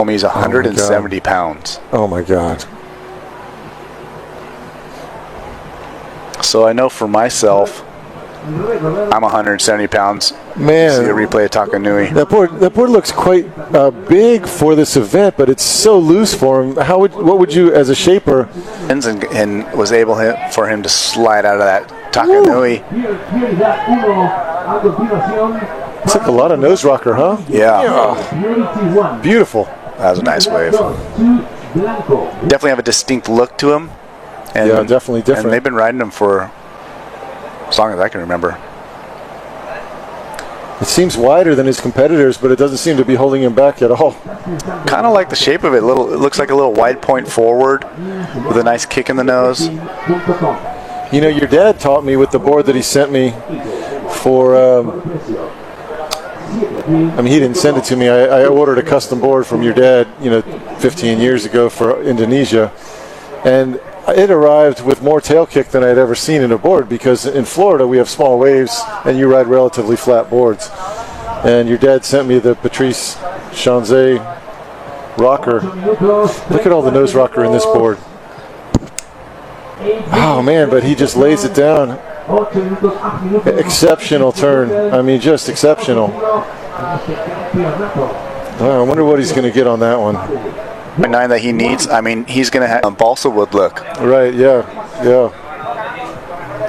He's 170 pounds. Oh my God. So I know for myself, I'm 170 pounds. Man, see a replay of Taka Nui. That board looks quite big for this event, but it's so loose for him. What would you, as a shaper, and was able for him to slide out of that Taka Nui. It's like a lot of nose rocker, huh? Yeah. Beautiful. That was a nice wave. Definitely have a distinct look to him. And, yeah, definitely different. And they've been riding him for as long as I can remember. It seems wider than his competitors, but it doesn't seem to be holding him back at all. Kind of like the shape of it. It looks like a little wide point forward with a nice kick in the nose. You know, your dad taught me with the board that he sent me for, I mean, he didn't send it to me. I ordered a custom board from your dad, 15 years ago for Indonesia. And it arrived with more tail kick than I'd ever seen in a board, because in Florida we have small waves and you ride relatively flat boards. And your dad sent me the Patrice Chanzay rocker. Look at all the nose rocker in this board. Oh man, but he just lays it down. Exceptional turn. I mean, just exceptional. Oh, I wonder what he's going to get on that one. 9 that he needs. I mean, he's going to have a balsa wood look. Right, yeah.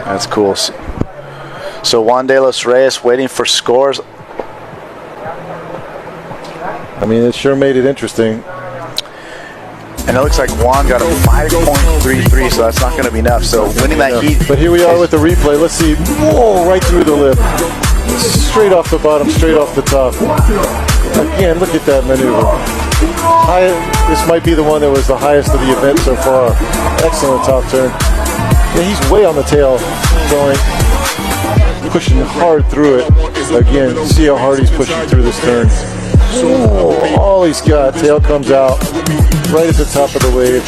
That's cool. So Juan de los Reyes waiting for scores. I mean, it sure made it interesting. And it looks like Juan got a 5.33, so that's not going to be enough. So winning that heat. But here we are with the replay. Let's see. Whoa, right through the lip. Straight off the bottom, straight off the top. Again, look at that maneuver. This might be the one that was the highest of the event so far. Excellent top turn. Yeah, he's way on the tail, going, pushing hard through it. Again, see how hard he's pushing through this turn. Oh, all he's got, tail comes out right at the top of the wave.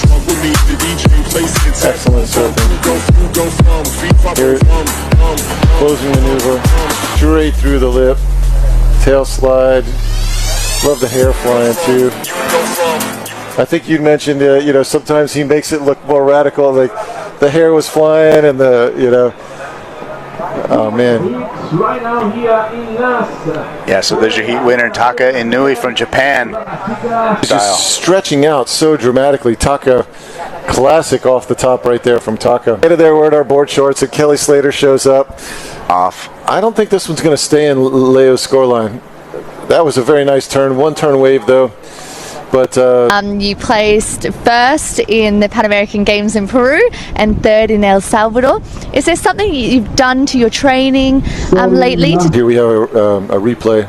Excellent surfing. Here, closing maneuver, straight through the lip, tail slide. Love the hair flying too. I think you mentioned, sometimes he makes it look more radical, like the hair was flying and oh man. Yeah, so there's your heat winner, Taka Inui from Japan. Just stretching out so dramatically. Taka, classic off the top right there from Taka. There, we're at our board shorts and Kelly Slater shows up. Off. I don't think this one's going to stay in Leo's scoreline. That was a very nice turn. One turn wave though. But you placed first in the Pan American Games in Peru and third in El Salvador. Is there something you've done to your training lately? Here we have a replay.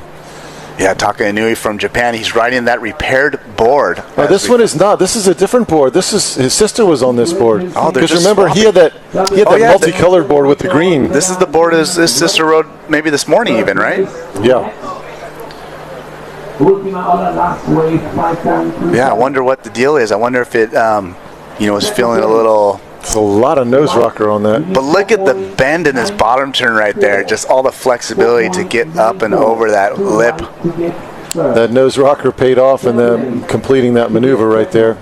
Yeah, Taka Inui from Japan. He's riding that repaired board. Oh, this one is not. This is a different board. This is his sister was on this board. Oh, because remember he had that multicolored board with the green. This is the board his sister rode maybe this morning even, right? Yeah. Yeah, I wonder what the deal is. I wonder if it, was feeling a little. It's a lot of nose rocker on that. But look at the bend in his bottom turn right there. Just all the flexibility to get up and over that lip. That nose rocker paid off in them completing that maneuver right there.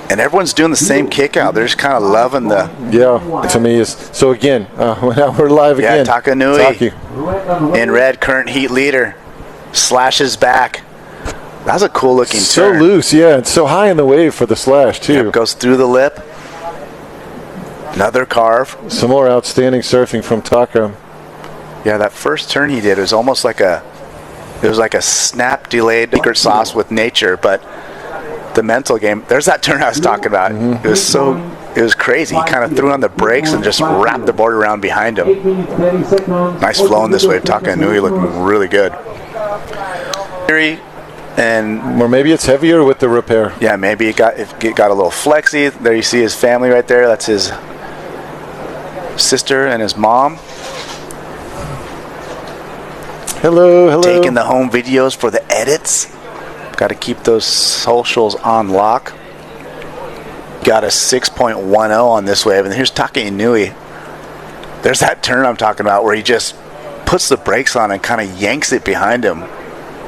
And everyone's doing the same kick out. They're just kind of loving the. Yeah, to me is. So again, now we're live again. Yeah, Taka Nui in red, current heat leader. Slashes back. That's a cool looking turn. So loose, yeah. It's so high in the wave for the slash too. Yep, goes through the lip. Another carve. Some more outstanding surfing from Taka. Yeah, that first turn he did was almost like it was like a snap delayed secret sauce with nature, but the mental game. There's that turn I was talking about. It was crazy. He kind of threw on the brakes and just wrapped the board around behind him. Nice flow in this wave. Taka Inui looking really good. Or maybe it's heavier with the repair. Yeah, maybe it got a little flexy. There you see his family right there. That's his sister and his mom. Hello. Taking the home videos for the edits. Got to keep those socials on lock. Got a 6.10 on this wave, and here's Taka Inui. There's that turn I'm talking about where he just puts the brakes on and kind of yanks it behind him.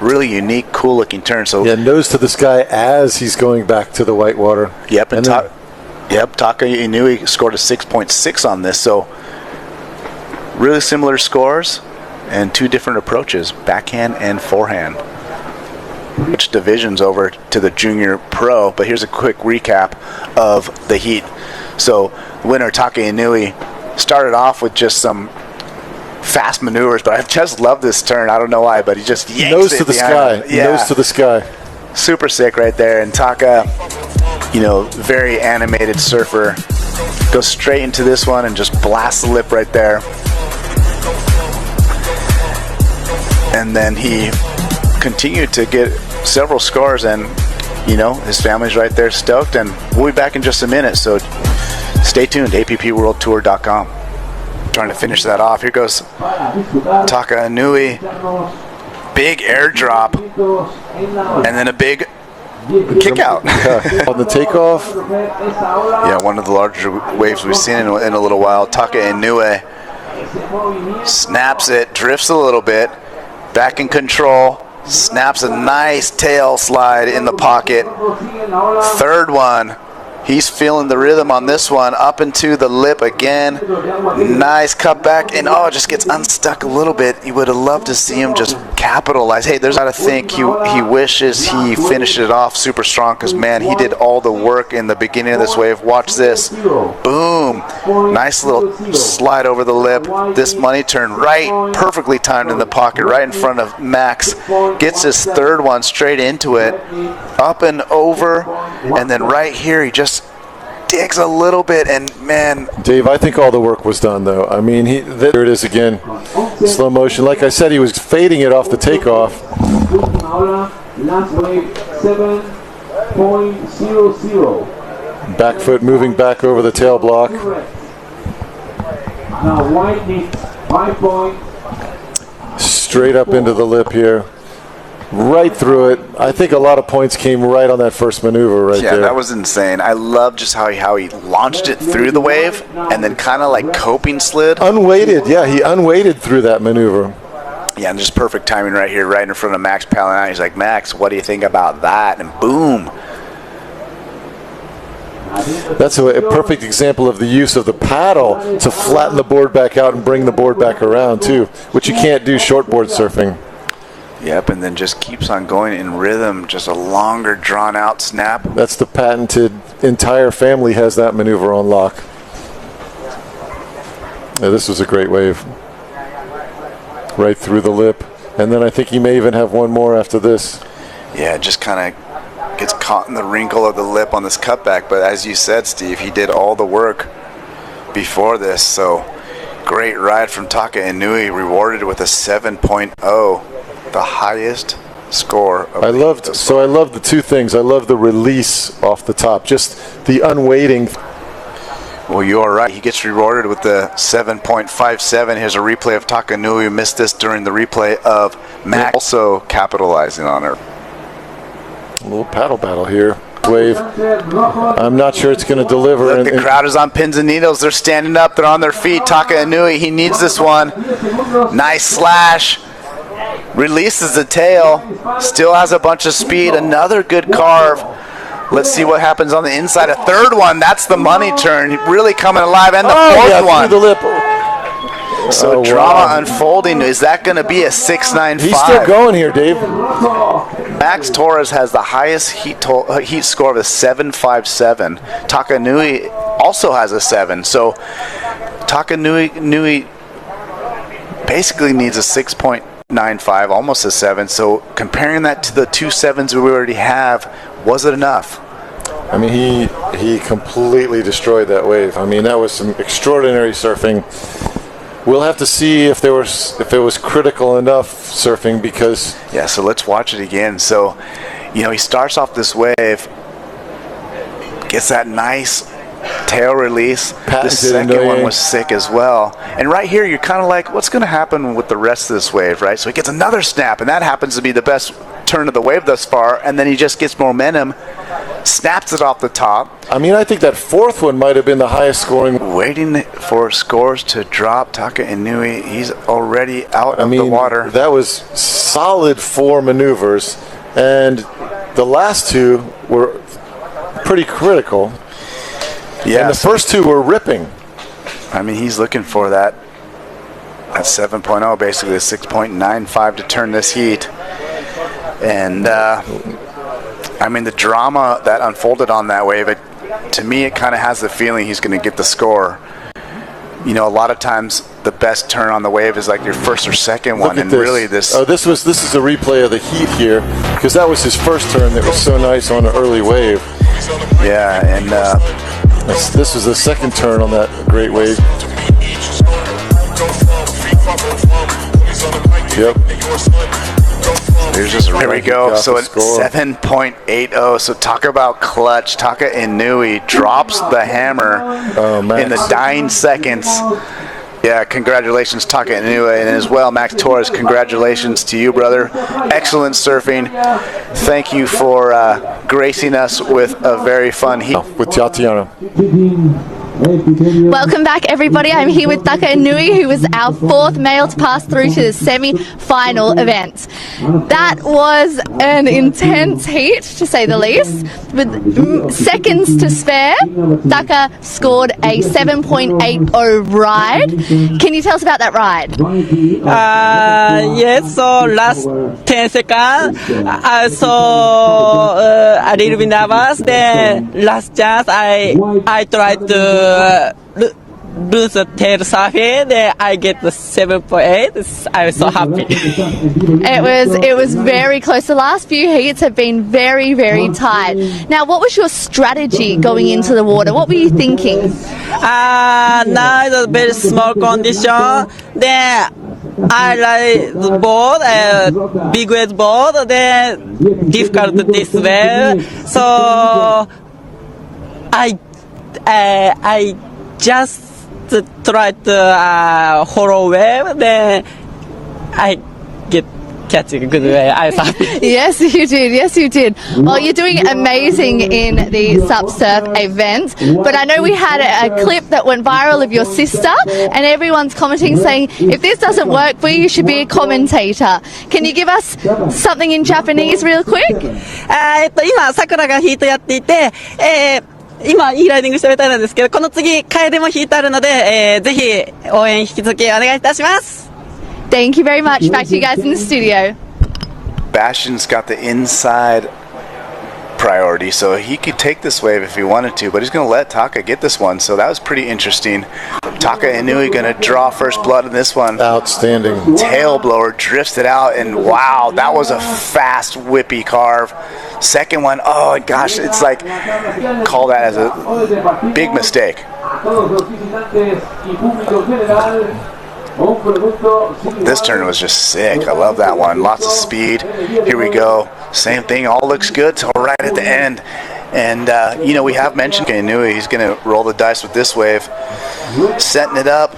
really unique, cool looking turn. So yeah, nose to the sky as he's going back to the whitewater. Yep, and Taka Inui scored a 6.6 on this. So really similar scores and two different approaches, backhand and forehand. Which divisions over to the junior pro, but here's a quick recap of the heat. So winner Taka Inui started off with just some fast maneuvers, but I just love this turn. I don't know why, but he just yanks nose it to the sky. Yeah. Nose to the sky. Super sick right there. And Taka, you know, very animated surfer, goes straight into this one and just blasts the lip right there. And then he continued to get several scores, and you know, his family's right there stoked. And we'll be back in just a minute, so stay tuned. appworldtour.com. Trying to finish that off. Here goes Taka Inui. Big airdrop, and then a big kick out. On the takeoff. Yeah, one of the larger waves we've seen in a little while. Taka Inui snaps it, drifts a little bit, back in control, snaps a nice tail slide in the pocket. Third one, he's feeling the rhythm on this one, up into the lip again. Nice cut back, and oh, just gets unstuck a little bit. You would have loved to see him just capitalize. Hey, there's got to think he wishes he finished it off super strong, because man, he did all the work in the beginning of this wave. Watch this. Boom. Nice little slide over the lip. This money turn right, perfectly timed in the pocket, right in front of Max. Gets his third one straight into it, up and over, and then right here he just digs a little bit, and man, Dave, I think all the work was done though. I mean, there it is again, slow motion. Like I said, he was fading it off the takeoff. Last wave 7.00. Back foot moving back over the tail block. Now white needs 5 points. Straight up into the lip here. Right through it. I think a lot of points came right on that first maneuver right there. Yeah, that was insane. I love just how he launched it through the wave and then kind of like coping slid. Unweighted, yeah, he unweighted through that maneuver. Yeah, and just perfect timing right here, right in front of Max Palin. He's like, Max, what do you think about that? And boom. That's a perfect example of the use of the paddle to flatten the board back out and bring the board back around too, which you can't do shortboard surfing. Yep, and then just keeps on going in rhythm, just a longer drawn out snap. That's the patented, entire family has that maneuver on lock. Yeah, this was a great wave. Right through the lip. And then I think he may even have one more after this. Yeah, just kind of gets caught in the wrinkle of the lip on this cutback. But as you said, Steve, he did all the work before this. So great ride from Taka Inui, rewarded with a 7.0. The highest score of I loved the two things. I love the release off the top, just the unweighting. Well, you are right. He gets rewarded with the 7.57. Here's a replay of Taka Inui, who missed this during the replay of Max, also capitalizing on her. A little paddle battle here. Wave. I'm not sure it's going to deliver. Look, the crowd is on pins and needles. They're standing up. They're on their feet. Taka Inui, he needs this one. Nice slash. Releases the tail, still has a bunch of speed, another good carve. Let's see what happens on the inside. A third one, that's the money turn, really coming alive, and the fourth one. Through the lip. So drama unfolding. Is that going to be a 6.95? He's still going here, Dave. Max Torres has the highest heat score of a 7.57. Taka Inui also has a 7. So Taka Inui basically needs a 6.95, almost a 7. So comparing that to the 2 7s we already have, was it enough? I mean, he completely destroyed that wave. I mean, that was some extraordinary surfing. We'll have to see if it was critical enough surfing, because yeah. So let's watch it again. So, you know, he starts off this wave, gets that nice tail release. The second one was sick as well. And right here, you're kind of like, what's going to happen with the rest of this wave, right? So he gets another snap, and that happens to be the best turn of the wave thus far. And then he just gets momentum, snaps it off the top. I mean, I think that fourth one might have been the highest scoring. Waiting for scores to drop. Taka Inui, he's already out of I mean, the water. That was solid 4 maneuvers, and the last 2 were pretty critical. Yeah, and the first 2 were ripping. I mean, he's looking for that 7.0, basically a 6.95 to turn this heat. And I mean, the drama that unfolded on that wave, to me, it kind of has the feeling he's going to get the score. You know, a lot of times the best turn on the wave is like your first or second one, and really this. Oh, this is a replay of the heat here, because that was his first turn that was so nice on an early wave. Yeah, and this was the second turn on that great wave. Yep. Here we go. So it's 7.80. So talk about clutch. Taka Inui drops the hammer in the dying seconds. Yeah, congratulations, Taka Inui, and as well, Max Torres, congratulations to you, brother. Excellent surfing. Thank you for gracing us with a very fun heat. With Tatiana. Welcome back, everybody. I'm here with Taka Inui, who was our 4th male to pass through to the semi-final event. That was an intense heat, to say the least. With seconds to spare, Taka scored a 7.80 ride. Can you tell us about that ride? Yes, so last 10 seconds, I saw a little bit nervous. Then last chance, I tried to lose the tail surfing, then I get the 7.8. I'm so happy. It was very close. The last few heats have been very, very tight. Now, what was your strategy going into the water? What were you thinking? Now it's a very small condition. Then I like the board, big wave board, then difficult this way. So I just tried to follow wave, then I catching a good way. I was happy. Yes, you did. Yes, you did. Well, you're doing amazing in the SUP Surf event, but I know we had a clip that went viral of your sister, and everyone's commenting saying, if this doesn't work for you, you should be a commentator. Can you give us something in Japanese real quick? 今、さくらがヒートやっていて、今いいライディングしてみたいなんですけど、この次楓もヒートあるので、ぜひ応援引き続きお願いいたします。 Thank you very much. Back to you guys in the studio. Bastion's got the inside priority, so he could take this wave if he wanted to, but he's going to let Taka get this one, so that was pretty interesting. Taka Inui going to draw first blood in this one. Outstanding. Tail blower drifts it out, and wow, that was a fast whippy carve. Second one, oh gosh, it's like, call that as a big mistake. This turn was just sick. I love that one. Lots of speed. Here we go. Same thing. All looks good till right at the end. And, you know, we have mentioned Inui. He's going to roll the dice with this wave. Setting it up.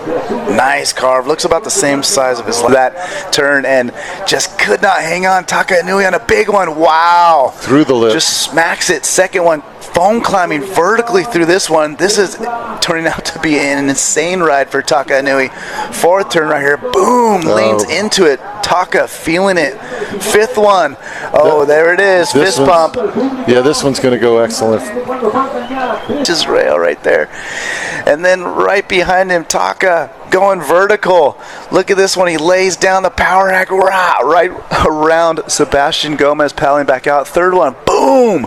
Nice carve. Looks about the same size of his that turn, and just could not hang on. Taka Inui on a big one. Wow. Through the lip. Just smacks it. Second one. Foam climbing vertically through this one. This is turning out to be an insane ride for Taka Inui. Fourth turn right here. Boom. Leans into it. Taka feeling it. Fifth one. Oh, there it is. Fist bump. Yeah, this one's going to go excellent. Just rail right there. And then right behind him, Taka going vertical. Look at this one. He lays down the power hack right around Sebastian Gomez paddling back out. Third one. Boom.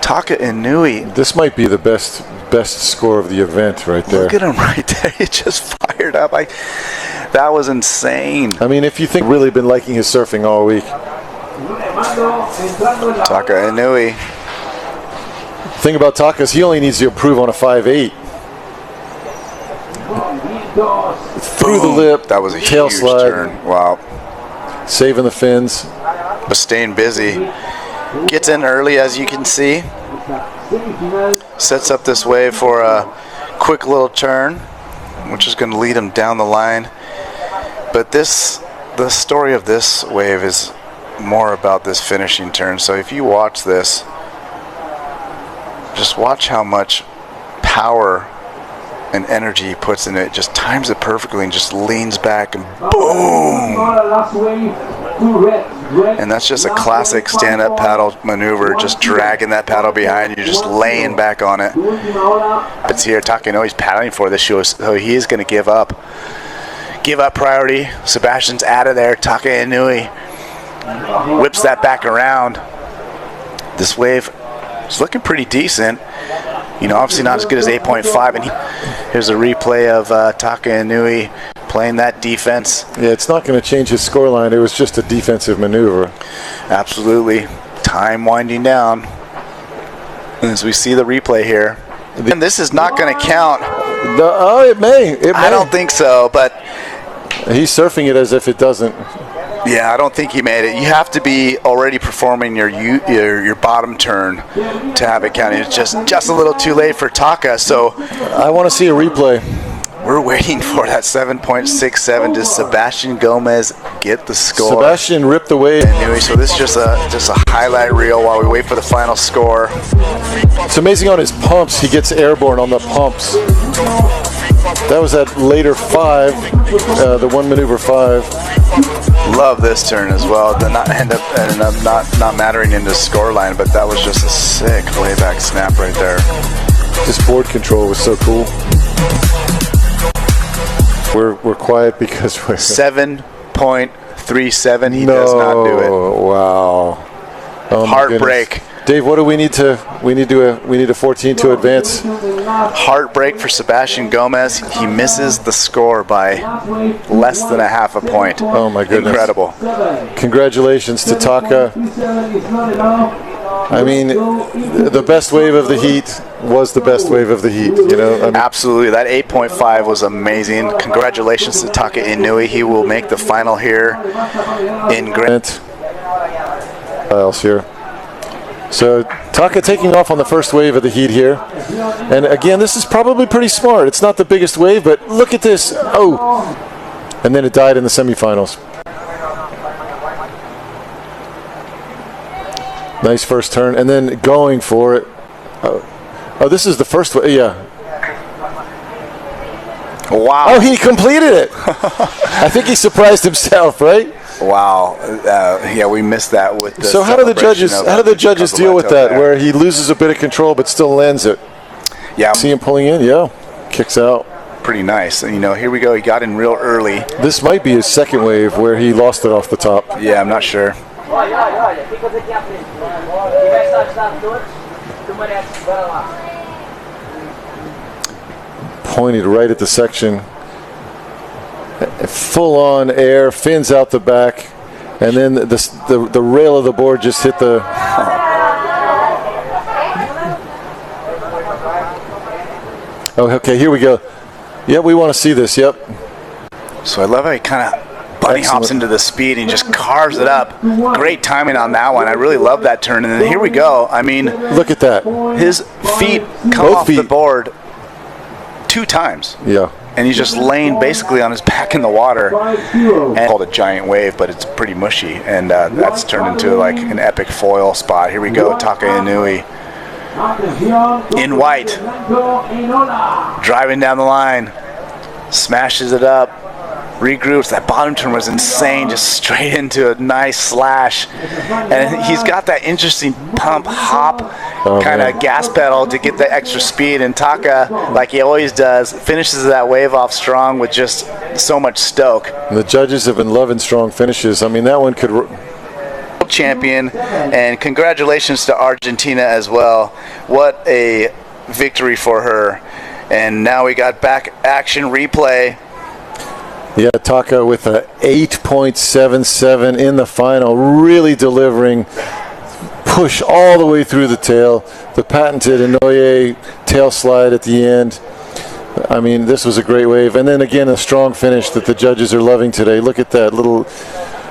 Taka Inui. This might be the best score of the event right there. Look at him right there. He just fired up. That was insane. I mean, if you think really been liking his surfing all week. Taka Inui. Thing about Taka is he only needs to improve on a 5.8. Through the lip. That was a tail huge slide. turn. Wow. Saving the fins. But staying busy. Gets in early, as you can see. Sets up this wave for a quick little turn, which is going to lead him down the line. But the story of this wave is more about this finishing turn. So if you watch this, Just watch how much power and energy he puts in it. Just times it perfectly and just leans back and boom. And that's just a classic stand-up paddle maneuver, just dragging that paddle behind you, just laying back on it. It's here. Takenoi's paddling for this show, so he is going to give up priority. Sebastian's out of there. Takenoi whips that back around. This wave is looking pretty decent. You know, obviously not as good as 8.5. And here's a replay of Takenoi playing that defense. Yeah, it's not going to change his scoreline. It was just a defensive maneuver. Absolutely. Time winding down. As we see the replay here. And this is not going to count. Oh, it may. I don't think so, but he's surfing it as if it doesn't. Yeah, I don't think he made it. You have to be already performing your bottom turn to have it count. It's just a little too late for Taka. So I want to see a replay. We're waiting for that 7.67. Does Sebastian Gomez get the score? Sebastian ripped the wave. Anyway, so this is just a highlight reel while we wait for the final score. It's amazing on his pumps. He gets airborne on the pumps. That was that later 5, the one maneuver 5. Love this turn as well. Did not end up not mattering in the score line, but that was just a sick layback snap right there. His board control was so cool. We're quiet because we're 7.37. He does not do it. Wow. Oh, heartbreak. Dave, what do we need to? We need a 14 to advance. Heartbreak for Sebastian Gomez. He misses the score by less than a half a point. Oh my goodness. Incredible. Congratulations to Taka. I mean, the best wave of the heat was the best wave of the heat, you know? I mean, absolutely. That 8.5 was amazing. Congratulations to Taka Inui. He will make the final here in Grant. Else here. So Taka taking off on the first wave of the heat here. And again, this is probably pretty smart. It's not the biggest wave, but look at this. Oh. And then it died in the semifinals. Nice first turn, and then going for it. Oh, this is the first one. Yeah. Wow. Oh, he completed it. I think he surprised himself, right? Wow. Yeah, we missed that with the So how do the judges deal with that, where he loses a bit of control but still lands it? Yeah. See him pulling in? Yeah. Kicks out. Pretty nice. You know, here we go. He got in real early. This might be his second wave where he lost it off the top. Yeah, I'm not sure. Pointed right at the section. Full on air, fins out the back, and then the rail of the board just hit the. Oh, okay, here we go. Yep, we want to see this. Yep. So I love how he kind of bunny hops into the speed and just carves it up. Great timing on that one. I really love that turn. And then here we go. I mean, look at that. His feet come off the board 2 times. Yeah. And he's just laying basically on his back in the water. And called a giant wave, but it's pretty mushy. And that's turned into like an epic foil spot. Here we go, Taka Inui. In white. Driving down the line. Smashes it up. Regroups. That bottom turn was insane, just straight into a nice slash. And he's got that interesting pump hop kind of gas pedal to get the extra speed. And Taka, like he always does, finishes that wave off strong with just so much stoke. And the judges have been loving strong finishes. I mean, that one could. Champion, and congratulations to Argentina as well. What a victory for her. And now we got back action replay. Yeah, Taka with a 8.77 in the final, really delivering. Push all the way through the tail. The patented Inouye tail slide at the end. I mean, this was a great wave. And then again, a strong finish that the judges are loving today. Look at that little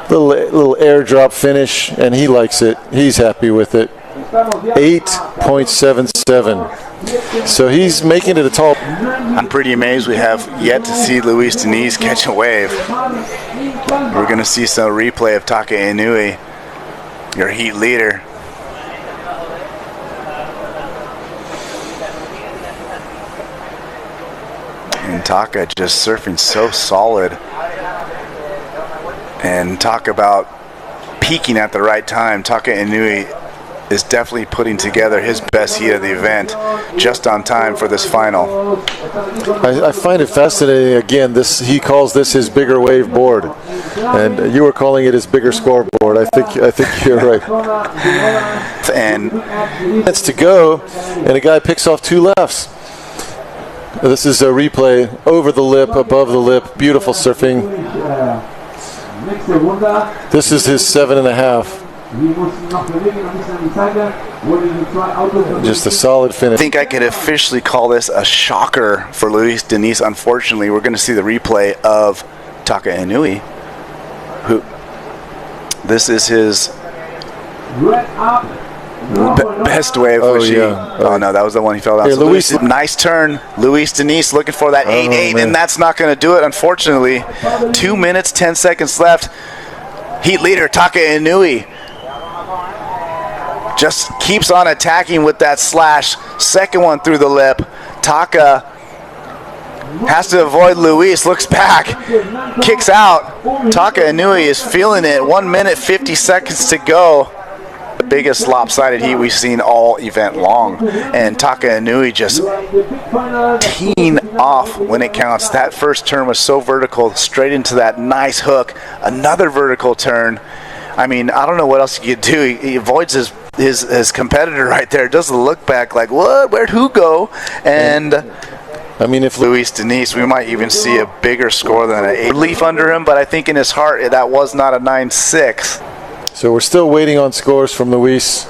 airdrop finish, and he likes it. He's happy with it. 8.77. So he's making it a tall. I'm pretty amazed we have yet to see Luis Diniz catch a wave. We're going to see some replay of Taka Inui, your heat leader. And Taka just surfing so solid. And talk about peaking at the right time. Taka Inui is definitely putting together his best heat of the event just on time for this final. I find it fascinating. Again, he calls this his bigger wave board, and you were calling it his bigger scoreboard. I think you're right. And it's to go, and a guy picks off two lefts. This is a replay over the lip, above the lip, beautiful surfing. This is his 7.5. Just a solid finish. I think I could officially call this a shocker for Luis Diniz. Unfortunately, we're going to see the replay of Taka Inui. This is his best wave. Oh, yeah. Oh, no, that was the one he fell down. Here, So nice turn. Luis Diniz looking for that 8-8, and that's not going to do it, unfortunately. 2 minutes, 10 seconds left. Heat leader Taka Inui just keeps on attacking with that slash. Second one through the lip. Taka has to avoid Luis. Looks back. Kicks out. Taka Inui is feeling it. 1 minute, 50 seconds to go. The biggest lopsided heat we've seen all event long. And Taka Inui just teeing off when it counts. That first turn was so vertical. Straight into that nice hook. Another vertical turn. I mean, I don't know what else you could do. He avoids his competitor right there. Doesn't look back like, what? Where'd who go? And I mean, if Luis Diniz, we might even see a bigger score than an 8 leaf under him, but I think in his heart that was not a 9-6. So we're still waiting on scores from Luis.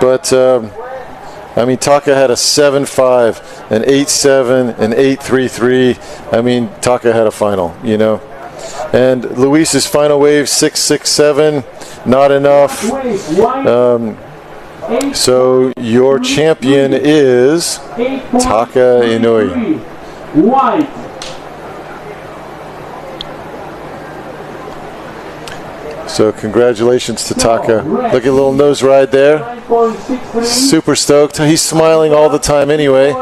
But, I mean, Taka had a 7.5, an 8.7, an 8.33. I mean, Taka had a final, you know. And Luis's final wave, 6.67, not enough. So your champion is Taka Inui. So congratulations to Taka. Look at a little nose ride there. Super stoked. He's smiling all the time anyway.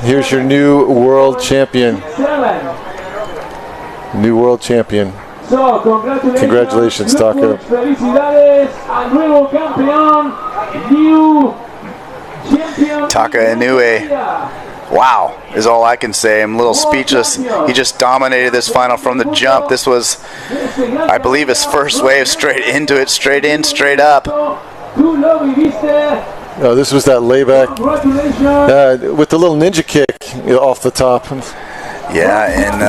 Here's your new world champion. New world champion. Congratulations, Taka. Taka Inui. Wow, is all I can say. I'm a little speechless. He just dominated this final from the jump. This was, I believe, his first wave straight into it, straight in, straight up. Oh, this was that layback with the little ninja kick off the top. Yeah, and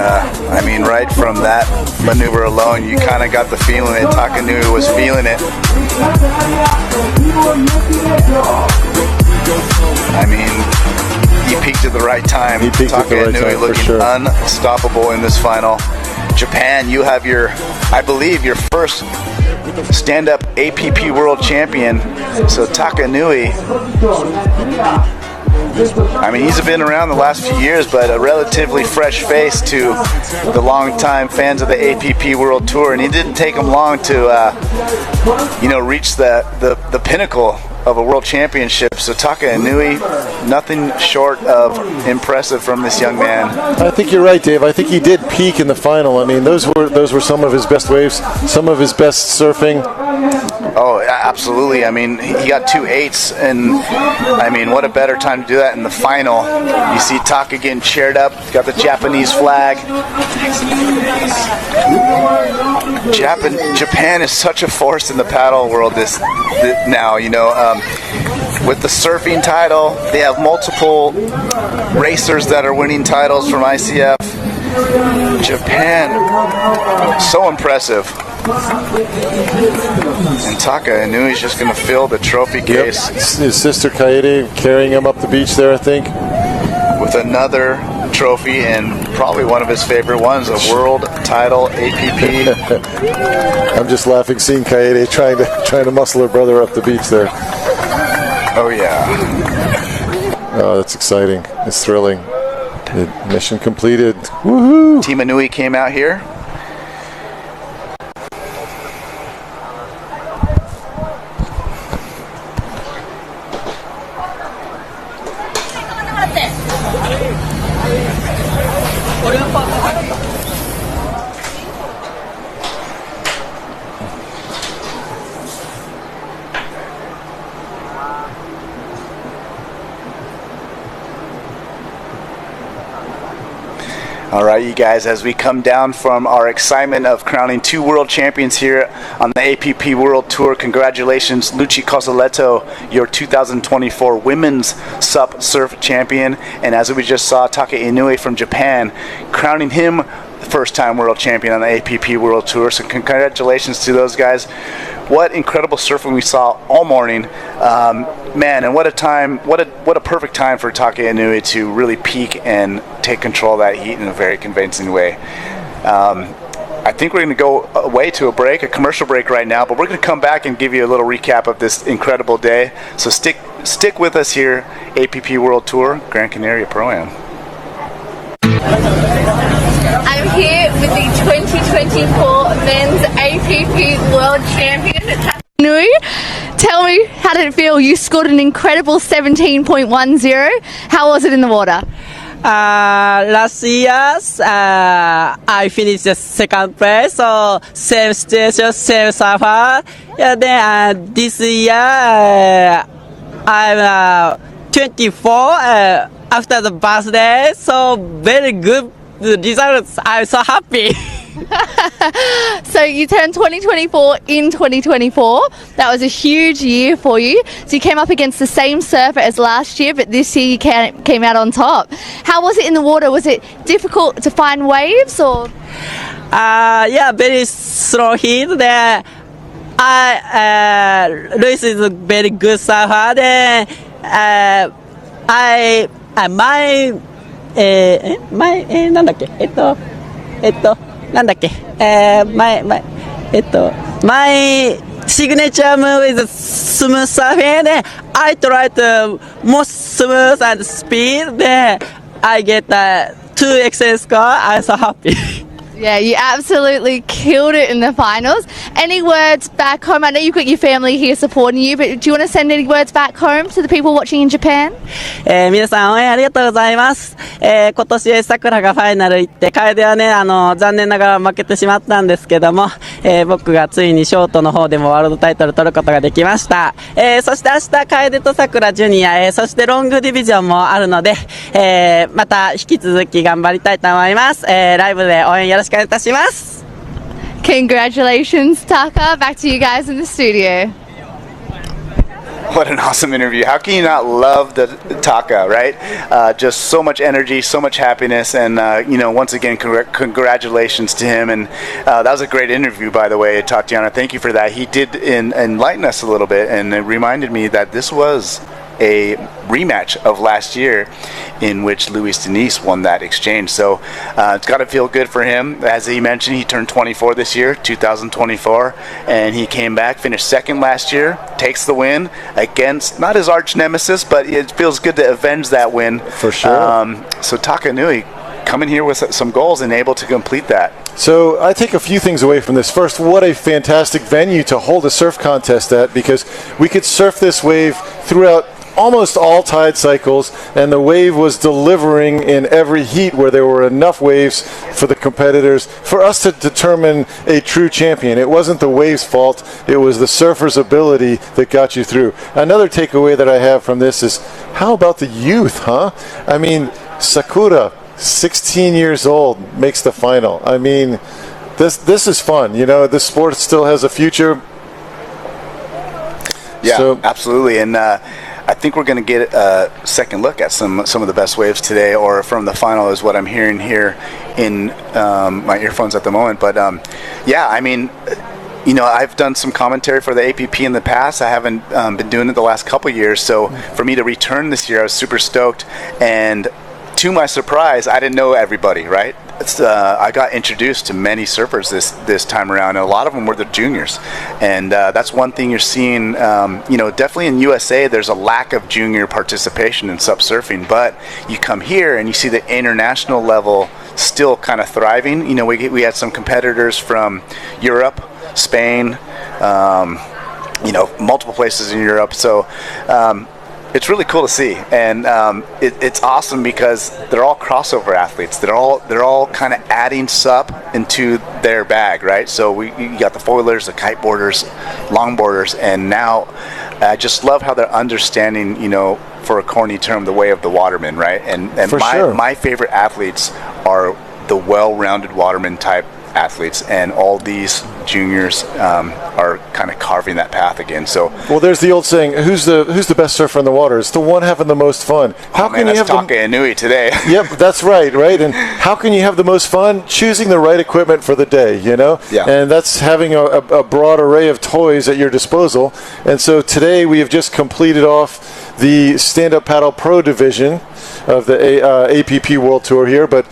I mean, right from that maneuver alone, you kind of got the feeling that Taka Inui was feeling it. I mean, he peaked at the right time. Taka Inui looking unstoppable in this final. Japan, you have your, I believe, your first stand-up APP World Champion. So Taka Inui, I mean, he's been around the last few years, but a relatively fresh face to the longtime fans of the APP World Tour, and it didn't take him long to, reach the pinnacle of a world championship. So Taka Inui, nothing short of impressive from this young man. I think you're right, Dave. I think he did peak in the final. I mean, those were some of his best waves, some of his best surfing. Oh, absolutely. I mean, he got 2 8s, and I mean, what a better time to do that in the final. You see Taka getting cheered up, got the Japanese flag. Japan is such a force in the paddle world now, with the surfing title, they have multiple racers that are winning titles from ICF. Japan, so impressive. And Taka Inui is just going to fill the trophy case. Yep. His sister Kaede carrying him up the beach there, I think. With another trophy, and probably one of his favorite ones, a world title APP. I'm just laughing seeing Kaede trying to muscle her brother up the beach there. Oh yeah. Oh, that's exciting. It's thrilling. Mission completed. Woohoo! Team Inui came out here. All right, you guys, as we come down from our excitement of crowning 2 world champions here on the APP World Tour, congratulations, Luci Cosoletto, your 2024 Women's SUP Surf Champion. And as we just saw, Taka Inoue from Japan, crowning him first-time world champion on the APP World Tour. So congratulations to those guys. What incredible surfing we saw all morning, man! And what a time! What a perfect time for Taka Inoue to really peak and take control of that heat in a very convincing way. I think we're going to go away to a break, a commercial break right now, but we're going to come back and give you a little recap of this incredible day. So stick with us here, APP World Tour, Gran Canaria Pro-Am. I'm here with the 2024 Men's APP World Champion, Taka Inoue. Tell me, how did it feel? You scored an incredible 17.10. How was it in the water? Last year, I finished the second place, so same station, same surfer. Yeah, then this year, I'm 24 after the birthday, so very good results. I'm so happy. So you turned 2024 in 2024. That was a huge year for you. So you came up against the same surfer as last year, but this year you came out on top. How was it in the water? Was it difficult to find waves, or? Yeah, very slow heat. There, Luis is a very good surfer. Then, my signature move is smooth surfing. Then I try to more smooth and speed. Then I get 2 score. I'm so happy. Yeah, you absolutely killed it in the finals. Any words back home? I know you've got your family here supporting you, but do you want to send any words back home to the people watching in Japan? 皆さん応援ありがとうございます。今年さくらがファイナル行って、楓はね、残念ながら負けてしまったんですけども、僕がついにショートの方でもワールドタイトル取ることができました。そして明日、楓とさくらジュニア、そしてロングディビジョンもあるので、また引き続き頑張りたいと思います。ライブで応援よろしくお願いいたします。Congratulations, Taka. Back to you guys in the studio. What an awesome interview. How can you not love the Taka, right? Just so much energy, so much happiness, and, once again, congratulations to him. And that was a great interview, by the way, Tatiana. Thank you for that. He did enlighten us a little bit, and it reminded me that this was a rematch of last year in which Luis Denise won that exchange. So it's got to feel good for him. As he mentioned, he turned 24 this year, 2024, and he came back, finished second last year, takes the win against, not his arch nemesis, but it feels good to avenge that win. For sure. So Taka Inoue coming here with some goals and able to complete that. So I take a few things away from this. First, what a fantastic venue to hold a surf contest at, because we could surf this wave throughout almost all tide cycles, and the wave was delivering in every heat where there were enough waves for the competitors for us to determine a true champion. It wasn't the wave's fault, it was the surfer's ability that got you through. Another takeaway that I have from this is, how about the youth, huh? I mean, Sakura, 16 years old, makes the final. I mean, this is fun. This sport still has a future. Yeah, so, absolutely. And I think we're going to get a second look at some of the best waves today, or from the final, is what I'm hearing here in my earphones at the moment. But yeah, I mean, I've done some commentary for the APP in the past. I haven't been doing it the last couple years. So for me to return this year, I was super stoked. And to my surprise, I didn't know everybody, right? I got introduced to many surfers this time around, and a lot of them were the juniors. And that's one thing you're seeing, definitely in USA, there's a lack of junior participation in SUP surfing, but you come here and you see the international level still kind of thriving. We had some competitors from Europe, Spain, multiple places in Europe. So it's really cool to see, and it's awesome because they're all crossover athletes. They're all kind of adding SUP into their bag, right? So you got the foilers, the kiteboarders, longboarders, and now I just love how they're understanding, you know, for a corny term, the way of the waterman, right? And my favorite athletes are the well-rounded waterman type athletes, and all these juniors are kind of carving that path again. So, well, there's the old saying: who's the best surfer in the water? It's the one having the most fun. How can you have Taka Inui today? Yep, that's right. And how can you have the most fun? Choosing the right equipment for the day, you know. Yeah. And that's having a broad array of toys at your disposal. And so today we have just completed off the stand-up paddle pro division of the APP World Tour here, but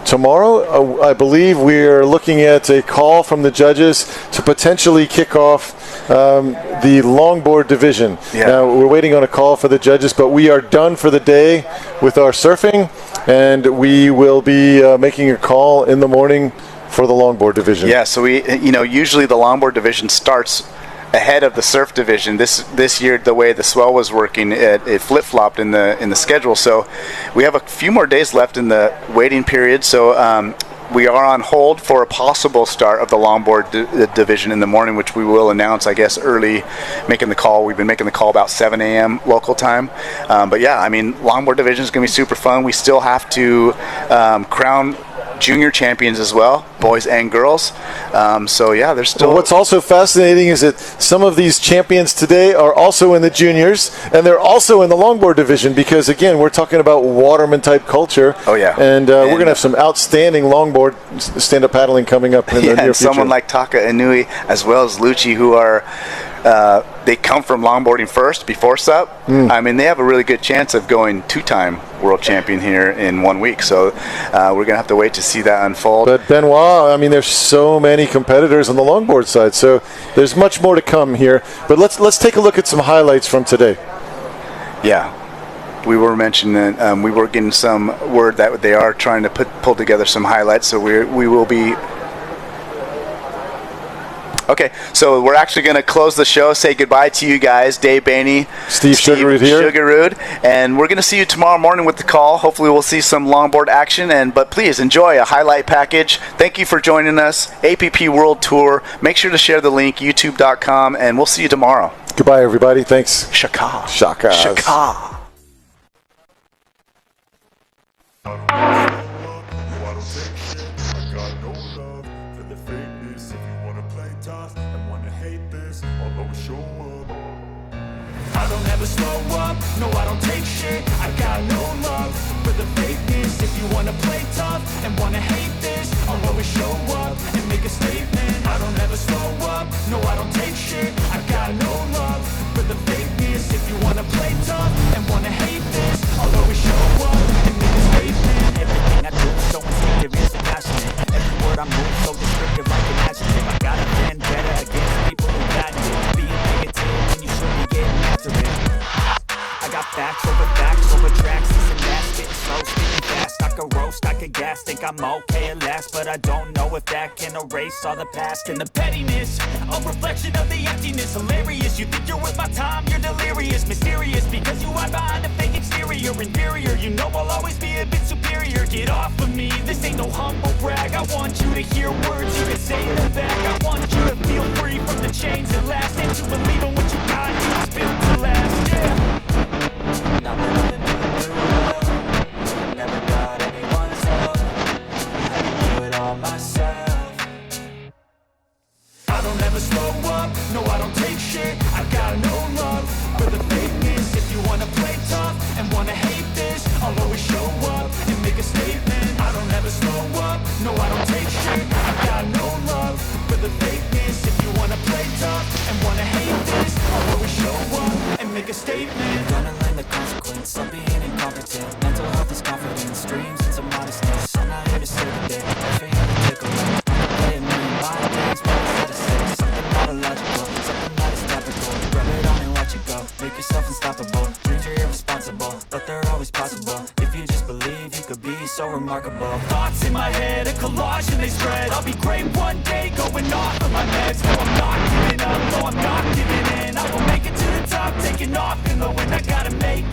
tomorrow, I believe we're looking at a call from the judges to potentially kick off the longboard division. Yeah. Now, we're waiting on a call for the judges, but we are done for the day with our surfing, and we will be making a call in the morning for the longboard division. Yeah, so usually the longboard division starts ahead of the surf division. This year, the way the swell was working, it flip-flopped in the schedule. So we have a few more days left in the waiting period. So we are on hold for a possible start of the longboard division in the morning, which we will announce, I guess, early, making the call. We've been making the call about 7 a.m. local time. But yeah, I mean, longboard division is going to be super fun. We still have to crown junior champions as well, boys and girls. So yeah, there's still. Well, what's also fascinating is that some of these champions today are also in the juniors, and they're also in the longboard division, because again, we're talking about waterman type culture. Oh yeah, and we're going to have some outstanding longboard stand-up paddling coming up in the near future. And someone like Taka Inui as well as Lucci, who are. They come from longboarding first before SUP. I mean, they have a really good chance of going two-time world champion here in 1 week. So we're going to have to wait to see that unfold. But Benoit, I mean, there's so many competitors on the longboard side, so there's much more to come here. But let's take a look at some highlights from today. Yeah. We were mentioning that we were getting some word that they are trying to pull together some highlights. So we will be. Okay, so we're actually going to close the show, say goodbye to you guys, Dave Bainey, Steve Sugarrood here. Sugarrood, and we're going to see you tomorrow morning with the call. Hopefully we'll see some longboard action, but please enjoy a highlight package. Thank you for joining us, APP World Tour. Make sure to share the link, youtube.com, and we'll see you tomorrow. Goodbye, everybody. Thanks. Shaka. Shaka. Shaka. I don't ever slow up, no I don't take shit. I got no love for the fakeness. If you wanna play tough and wanna hate this, I'll always show up and make a statement. I don't ever slow up, no I don't take shit. I got no love for the fakeness. If you wanna play tough and wanna hate this, I'll always show up and make a statement. Everything I do is so instinctive and so passionate. Every word I move so descriptive like an adjective. I got a vendetta against people who got it. Being negative when you should be getting after it. I got facts over tracks. This and that, spitting slow, speaking fast. I could roast, I could gas, think I'm okay at last, but I don't know if that can erase all the past and the pettiness. A reflection of the emptiness, hilarious. You think you're worth my time, you're delirious, mysterious, because you hide behind a fake exterior, inferior. You know I'll always be a bit superior. Get off of me, this ain't no humble brag. I want you to hear words you can say in the back. I want you to feel free from the chains that last, and to believe in what you got, you was built to last. Yeah. Never got anyone's love. I can do it all myself. I don't ever slow up, no I don't take shit. I got no love for the fakeness. If you wanna play tough and wanna hate this, I'll always show up and make a statement. I don't ever slow up, no I don't take shit. I got no love for the fakeness. If you wanna play tough and wanna hate this, I'll always show up and make a statement. Gonna learn the consequence of being incompetent. Mental health is confidence, dreams and some modestness. I'm not here to save the day, I'm for you to take a look. Play a million mind games, but instead of say something not illogical, something that is topical. Rub it on and watch it go, make yourself unstoppable. Dreams are irresponsible, but they're always possible. If you just believe, you could be so remarkable. Thoughts in my head, a collage and they spread. I'll be great one day, going off of my meds. No, I'm not giving up, no, I'm not giving in. I will make it to the top, taking off in the wind. I gotta make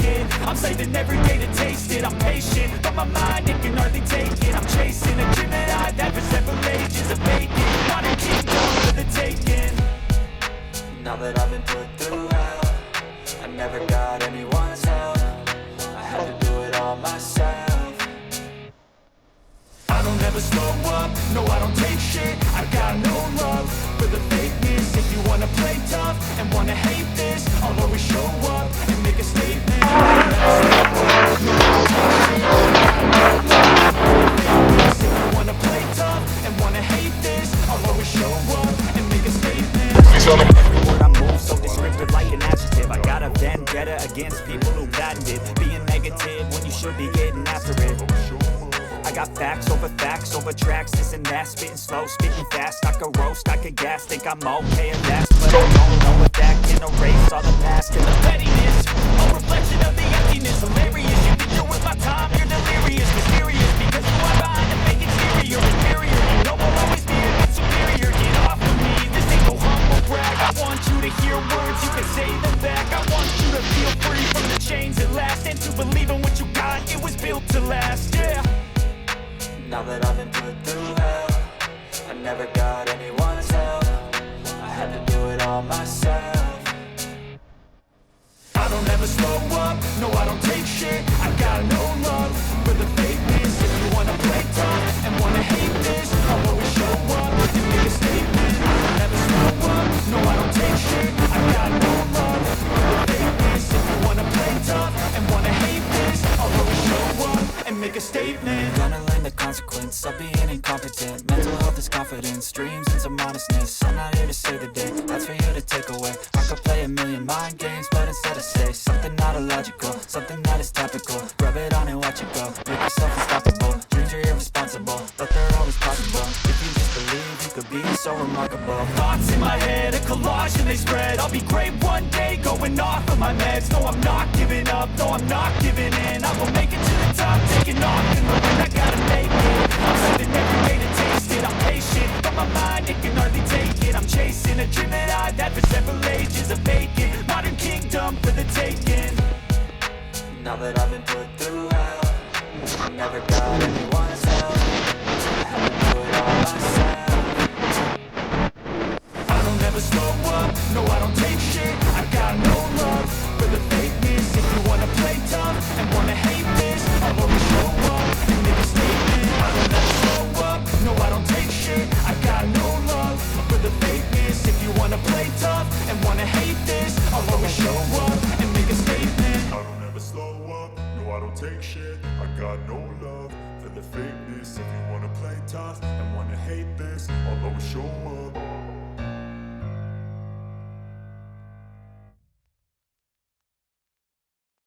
I'm saving every day to taste it. I'm patient, but my mind, it can hardly take it. I'm chasing a dream that I've had for several ages. A vacant, modern kingdom for the taking. Now that I've been put through hell, I never got anyone's help. I had to do it all myself. I don't ever slow up, no I don't take shit. I got no love for the fakeness. If you wanna play tough and wanna hate this, I'll always show up and make a statement. If you wanna play tough and wanna hate this, I'll always show up and make a statement. Every word I move so descriptive like an adjective. I got a vendetta against people who patented being negative when you should be getting after it. I got facts over tracks, this and that, spitting slow, spitting fast. I could roast, I could gas, think I'm okay at last, but I don't know if that can erase all the past and the pettiness. A reflection of the emptiness, hilarious. You think you're with my time, you're delirious, mysterious, because you are behind the fake exterior, inferior. You know I'll always be a bit superior. Get off of me, this ain't no humble brag. I want you to hear words, you can say them back. I want you to feel free from the chains at last, and to believe in what you got, it was built to last, yeah. Now that I've been put through hell, I never got anyone's help. I had to do it all myself. I don't ever slow up, no I don't take shit. I got no love for the fakeness. If you wanna play tough and wanna hate this, I'll always show up and make a statement. I don't ever slow up, no I don't take shit. I got no love for the fakeness. If you wanna play tough and wanna hate this, I'll always show up and make a statement. Gonna learn the consequence of being incompetent. Mental health is confidence, dreams and some honestness. I'm not here to save the day, that's for you to take away. I could play a million mind games, but instead I say something not illogical, something that is topical. Rub it on and watch it go, make yourself unstoppable. Dreams are irresponsible, but they're always possible. If you just believe, you could be so remarkable. Thoughts in my head, a collage and they spread. I'll be great one day, going off of my meds. No, I'm not giving up, no, I'm not giving in. I will make it to the top, taking off in the wind. I gotta make it, I'm saving every day to taste it. I'm patient, but my mind, it can hardly take it. I'm chasing a dream that I've had for several ages. A vacant, modern kingdom for the taking. Now that I've been put through hell, I never got anyone's help. I had to do it all myself. I don't ever slow up, no I don't take shit. I got no love for the fakeness. If you wanna play tough and wanna hate this, I'll always show up and make a statement. I don't ever slow up, no I don't take shit. I got no love for the fakeness. If you wanna play tough and wanna hate this, I'll always show up and make a statement. I don't ever slow up, no I don't take shit. I got no love for the fakeness. If you wanna play tough and wanna hate this, I'll always show up.